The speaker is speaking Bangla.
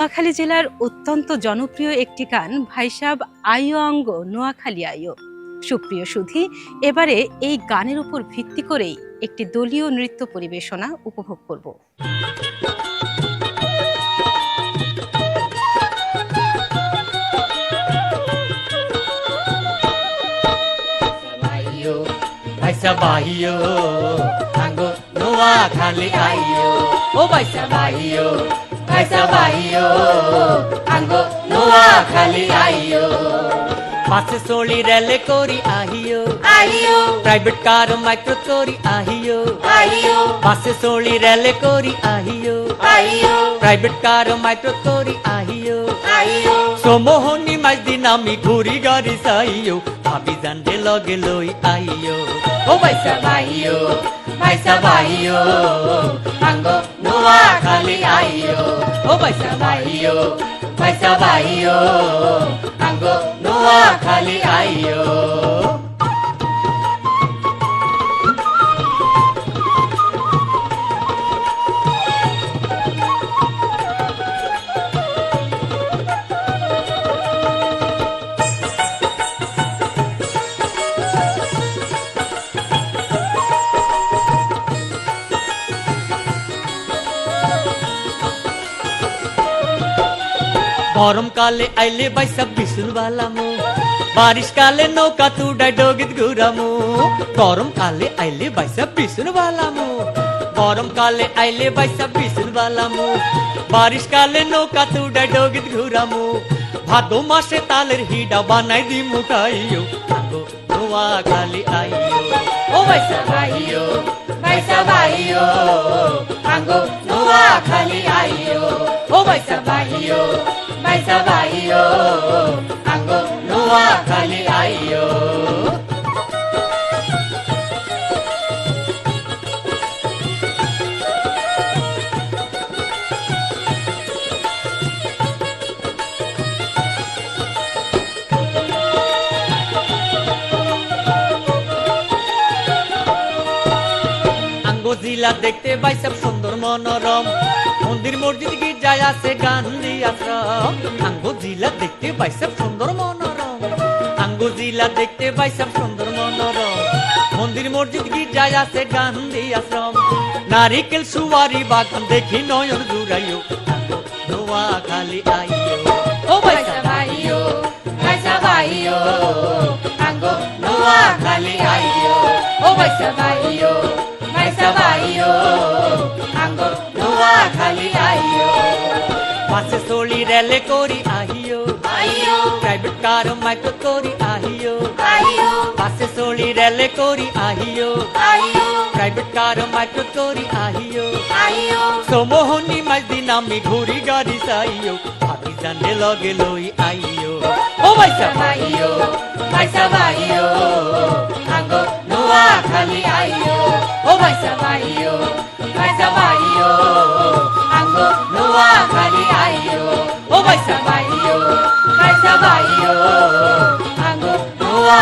নোয়াখালী জেলার অত্যন্ত জনপ্রিয় একটি গান ভাই সাব আইও অঙ্গ নোয়াখালী আইও। সুপ্রিয় সুধী, এবারে এই গানের উপর ভিত্তি করেই একটি দলীয় নৃত্য পরিবেশনা উপভোগ করব। নোয়াখালী আইও ও বাইসা ভাইও ভাইসা ভাইও আঙ্গো নোয়াখালী আইও বাসে চড়ি রেলে করি আহিও আহিও প্রাইভেট কার মাইক্রো করি আহিও আহিও বাসে চড়ি রেলে করি আহিও আহিও প্রাইভেট কার মাইক্রো করি আহিও আহিও সমোহনী মাঝ দিন আমি ঘুরি গাড়ি চাইও ভাবি জানতে লগে লই আইও ও বাইসা ভাইও ভাইসা ভাইও আঙ্গো নোয়াখালী আইও ও বাইসা ভাইও ভাইসা ভাইও আঙ্গো নোয়াখালী আইও। গরম কালে আইলে বাইসা বিশুর বালামু বারিশ কালে নৌকা তুডাই ডগিত ঘুরামু গরম কালে আইলে বাইসা বিশুর বালামু গরম কালে আইলে বাইসা বিশুর বালামু বারিশ কালে নৌকা তুডাই ডগিত ঘুরামু ভাদো মাসে তালের হিডা বানাই দি মুখাইও আঙ্গো নোয়াখালী আইও ও বাইসা ভাইও ভাইসা ভাইও আঙ্গো নোয়াখালী আইও ও বাইসা ভাইও ভাইসা ভাইও আঙ্গো নোয়াখালী আইও। আঙ্গো জিলা দেখতে বাইসব সুন্দর মনোরম মন্দির মসজিদ গির্জায় আছে গান্ধী আশ্রম আঙ্গো জিলা দেখতে বাইসব সুন্দর মনোরম আঙ্গো জিলা দেখতে বাইসব সুন্দর মনোরম মন্দির মসজিদ গির্জায় আছে গান্ধী আশ্রম নারিকেল সুয়ারি বাগান দেখি নয়ন জুড়াইও আঙ্গো নোয়াখালী আইও ও বাইসা ভাইও ভাইসা ভাইও আঙ্গো নোয়াখালী আইও ও বাইসা ভাইও ভাইসা ভাইও আঙ্গো নোয়াখালী আইও বাসে চড়ি রেলে করি আহিও আহিও প্রাইভেট কার মাইক্রো করি আহিও আহিও বাসে চড়ি রেলে করি আহিও আহিও প্রাইভেট কার মাইক্রো করি আহিও আহিও সমোহনী মাঝ দিন আমি ঘুরি গাড়ি চাইও ভাবি জানতে লগে লই আইও ও বাইসা ভাইও ভাইসা ভাইও আঙ্গো নোয়াখালী আইও ও বাইসা ভাইও ভাইসা ভাইও আঙ্গো নোয়াখালী আইও ও বাইসা ভাইও ভাইসা ভাইও আঙ্গো নোয়া